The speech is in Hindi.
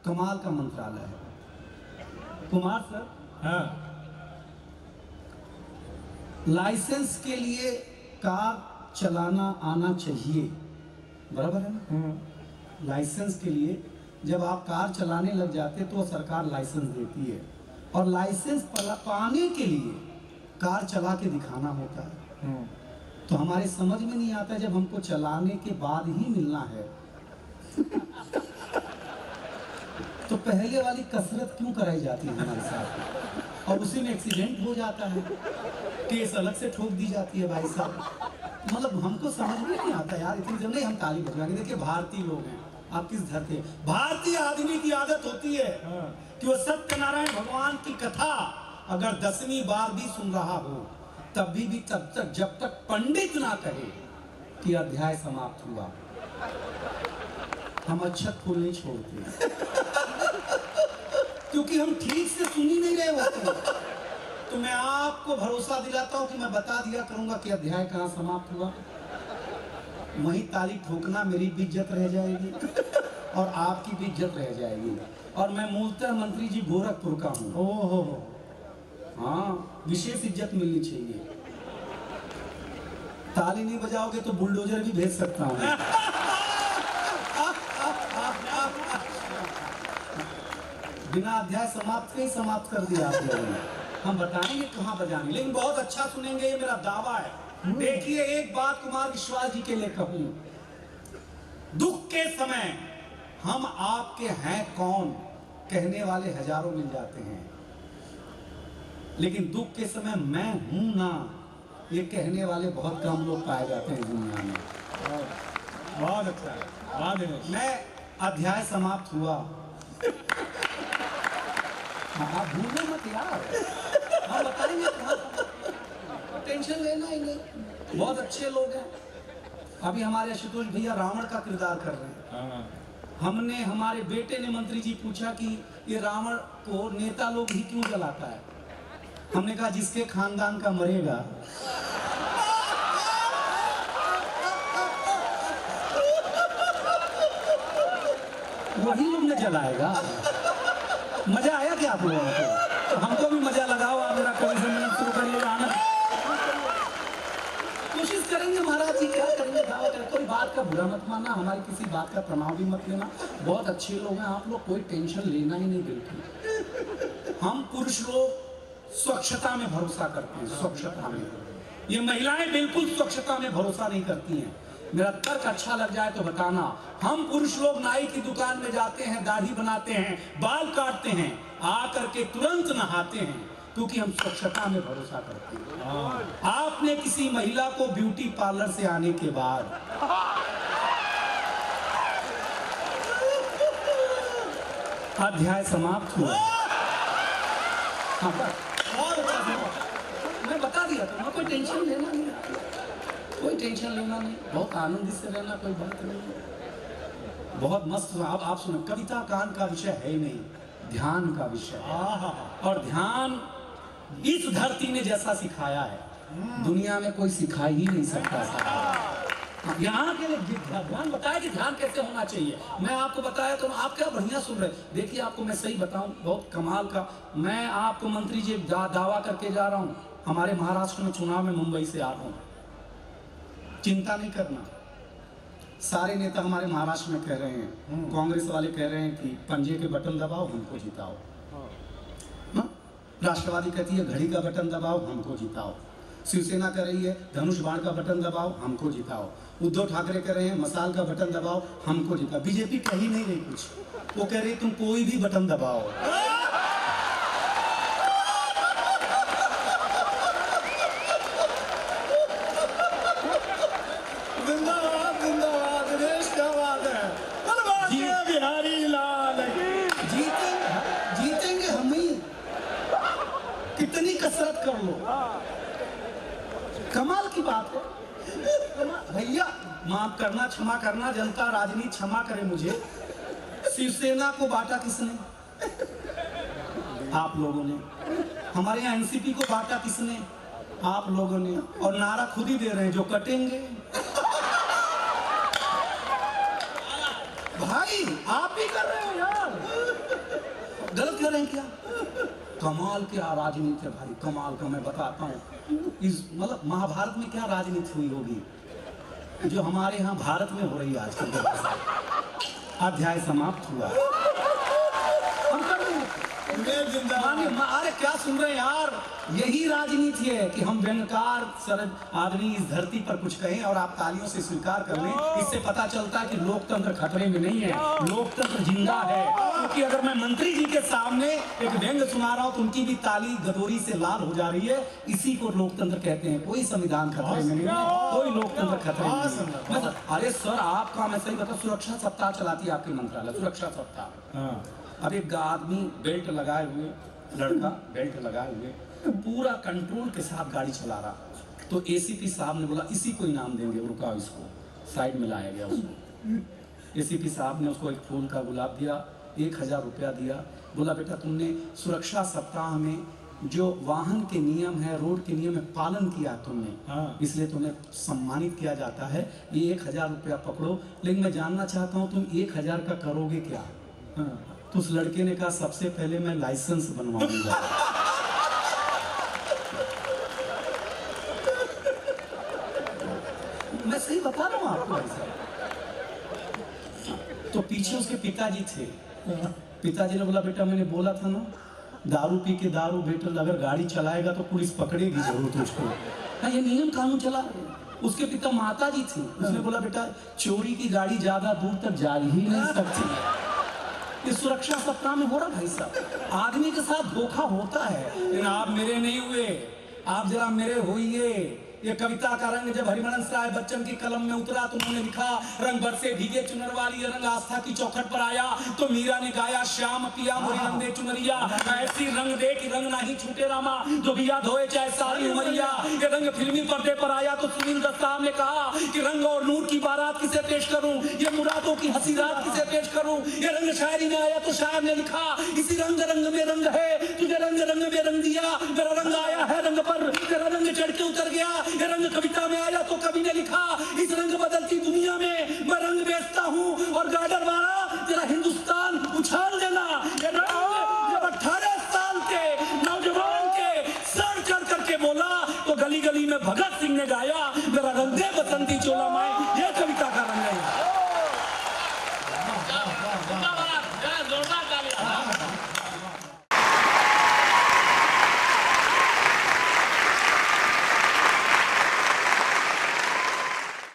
कमाल का मंत्रालय है। कुमार सर, हाँ, लाइसेंस के लिए कार चलाना आना चाहिए, बराबर है ना? लाइसेंस के लिए जब आप कार चलाने लग जाते तो सरकार लाइसेंस देती है, और लाइसेंस पाने के लिए कार चला के दिखाना होता है। तो हमारे समझ में नहीं आता जब हमको चलाने के बाद ही मिलना है तो पहले वाली कसरत क्यों कराई जाती है हमारे साथ, और उसी में एक्सीडेंट हो जाता है, केस अलग से ठोक दी जाती है भाई साहब। मतलब हमको समझ में नहीं आता यार, इतनी जल्दी नहीं हम ताली बजवाएंगे। देखिए भारतीय लोग हैं, आप किस धरती है? भारतीय आदमी की आदत होती है कि वो सत्यनारायण भगवान की कथा अगर 10वीं बार भी सुन रहा हो तभी भी तब तक जब तक पंडित ना कहे कि अध्याय समाप्त हुआ, हम अच्छत फूल नहीं छोड़ते क्योंकि हम ठीक से सुन ही नहीं रहे होते। तो मैं आपको भरोसा दिलाता हूं कि मैं बता दिया करूंगा कि अध्याय कहां समाप्त हुआ, वहीं ताली ठोकना मेरी भी इज्जत रह जाएगी और आपकी भी इज्जत रह जाएगी। और मैं मूलतः मंत्री जी गोरखपुर का हूँ। ओहो, हाँ, विशेष इज्जत मिलनी चाहिए। ताली नहीं बजाओगे तो बुलडोजर भी भेज सकता हूँ। बिना अध्याय समाप्त के ही समाप्त कर दिया आप लोगों ने। हम बताएंगे कहाँ बजाएंगे, लेकिन बहुत अच्छा सुनेंगे, ये मेरा दावा है। देखिए एक बात कुमार विश्वास जी के लिए कहूं, दुख के समय हम आपके हैं कौन कहने वाले हजारों मिल जाते हैं, लेकिन दुख के समय मैं हूं ना ये कहने वाले बहुत कम लोग पाए जाते हैं दुनिया में। बहुत अच्छा है, बहुत दिनेश। मैं अध्याय समाप्त हुआ, आप भूलो मत यार, हम बताएंगे कहाँ, टेंशन लेना ही नहीं। बहुत अच्छे लोग हैं। अभी हमारे आशुतोष भैया रावण का किरदार कर रहे हैं। हमने, हमारे बेटे ने मंत्री जी पूछा कि ये रावण को नेता लोग ही क्यों जलाता है, हमने कहा जिसके खानदान का मरेगा वही लोग ने जलाएगा। मजा आया क्या आप लोगों को? तो हमको भी मजा लगाओ, आप मेरा कोई सम्मेलन शुरू करिए, आनंद कोशिश करेंगे महाराज जी, क्या करेंगे, दावा करें। कोई बात का बुरा मत मानना, हमारी किसी बात का तनाव भी मत लेना। बहुत अच्छे लोग हैं आप लोग, कोई टेंशन लेना ही नहीं बिल्कुल। हम पुरुष लोग स्वच्छता में भरोसा करते हैं, स्वच्छता में। ये महिलाएं बिल्कुल स्वच्छता में भरोसा नहीं करती हैं। मेरा तर्क अच्छा लग जाए तो बताना। हम पुरुष लोग नाई की दुकान में जाते हैं, दाढ़ी बनाते हैं, बाल काटते हैं, आकर के तुरंत नहाते हैं, क्योंकि हम स्वच्छता में भरोसा करते हैं। आपने किसी महिला को ब्यूटी पार्लर से आने के बाद अध्याय समाप्त हुआ, हाँ, मैं बता दिया था, कोई टेंशन लेना नहीं, कोई टेंशन लेना नहीं, बहुत आनंदित से रहना, कोई बात नहीं। बहुत मस्त। आप सुनो, कविता कान का विषय है ही नहीं, ध्यान का विषय है। और ध्यान इस धरती ने जैसा सिखाया है दुनिया में कोई सिखा ही नहीं सकता था। यहाँ के लिए ध्यान बताया कि ध्यान कैसे होना चाहिए, मैं आपको बताया तो आप क्या बढ़िया सुन रहे। देखिए आपको मैं सही बताऊं, बहुत कमाल का, मैं आपको मंत्री जी दावा करके जा रहा हूँ, हमारे महाराष्ट्र में चुनाव में मुंबई से आ रहा हूँ। चिंता नहीं करना, सारे नेता हमारे महाराष्ट्र में कह रहे हैं, कांग्रेस वाले कह रहे हैं कि पंजे के बटन दबाओ हमको जिताओ, राष्ट्रवादी कहती है घड़ी का बटन दबाओ हमको जिताओ, शिवसेना कह रही है धनुष बाण का बटन दबाओ हमको जिताओ, उद्धव ठाकरे कह रहे हैं मसाल का बटन दबाओ हमको जिताओ। बीजेपी कह ही नहीं रही कुछ, वो कह रही तुम कोई भी बटन दबाओ। जीतेंगे हम ही, कितनी कसरत कर लो, कमाल की बात है भैया। माफ करना, क्षमा करना, जनता राजनीति क्षमा करे मुझे। शिवसेना को बांटा किसने? आप लोगों ने। हमारे यहाँ एनसीपी को बांटा किसने? आप लोगों ने। और नारा खुद ही दे रहे हैं जो कटेंगे। भाई आप ही कर रहे हो यार। हैं क्या? कमाल क्या राजनीति है भाई, कमाल का। मैं बताता हूँ इस मतलब महाभारत में क्या राजनीति हुई होगी जो हमारे यहाँ भारत में हो रही है आजकल। अध्याय समाप्त हुआ। हम कर रहे हैं। अरे क्या सुन रहे हैं यार, यही राजनीति है कि हम व्यंगकार सरल आदमी इस धरती पर कुछ कहें और आप तालियों से स्वीकार कर लें। इससे पता चलता है कि लोकतंत्र खतरे में नहीं है, लोकतंत्र जिंदा है। क्योंकि अगर मैं मंत्री जी के सामने एक व्यंग सुना रहा हूं तो उनकी भी ताली गदोरी से लाल हो जा रही है। इसी को लोकतंत्र कहते हैं। कोई संविधान खतरे में नहीं है, कोई लोकतंत्र खतरे में नहीं है। अरे सर आपका मैं सही बता, सुरक्षा सप्ताह चलाती है आपकी मंत्रालय, सुरक्षा सप्ताह। अब एक आदमी बेल्ट लगाए हुए, लड़का बेल्ट लगाए हुए पूरा कंट्रोल के साथ गाड़ी चला रहा, तो एसीपी साहब ने बोला इसी को इनाम देंगे, रुका इसको, साइड में लाया गया उसको। एसीपी साहब ने उसको एक फूल का गुलाब दिया, 1000 रुपया दिया, बोला बेटा तुमने सुरक्षा सप्ताह में जो वाहन के नियम है, रोड के नियम है, पालन किया तुमने, इसलिए तुम्हें सम्मानित किया जाता है। ये 1000 रुपया पकड़ो, लेकिन मैं जानना चाहता हूँ तुम 1000 का करोगे क्या? तो उस लड़के ने कहा सबसे पहले मैं लाइसेंस बनवाऊंगा। मैं सही बता रहा हूं आपको ऐसा। तो पीछे उसके पिताजी थे। पिताजी ने बोला बेटा मैंने बोला था ना, दारू पी के दारू बेटा अगर गाड़ी चलाएगा तो पुलिस पकड़ेगी जरूर तुझको। हाँ ये नियम कानून चला। उसके पिता माता जी थी, उसने बोला बेटा चोरी की गाड़ी ज्यादा दूर तक जा ही नहीं सकती। इस सुरक्षा सप्ताह में हो रहा भाई साहब, आदमी के साथ धोखा होता है। लेकिन आप मेरे नहीं हुए, आप जरा मेरे होइए। ये कविता का रंग जब हरिवंश राय बच्चन की कलम में उतरा तो उन्होंने लिखा, रंग बरसे भीगे चुनर वाली रंग आस्था की चौखट पर आया, तो मीरा ने गाया श्याम पिया मोरी रंग दे चुनरिया, ऐसी रंग दे कि रंग नहीं छूटे रामा, जो बिया धोए चाहे सारी उमरिया। ये रंग फिल्मी पर्दे पर आया तो सुनील दत्त साहब ने कहा कि रंग और नूर की बारात किसे पेश करूं, ये मुरादों की हंसी रात किसे पेश करूं। ये रंग शायरी में आया तो शायर ने लिखा, इसी रंग रंग में रंग है, तुझे रंग रंग में रंग दिया, मेरा रंग आया है रंग पर, तेरा रंग चढ़ के उतर गया। ये रंग कविता में आया तो कवि ने लिखा, इस रंग बदलती दुनिया में मैं रंग बेचता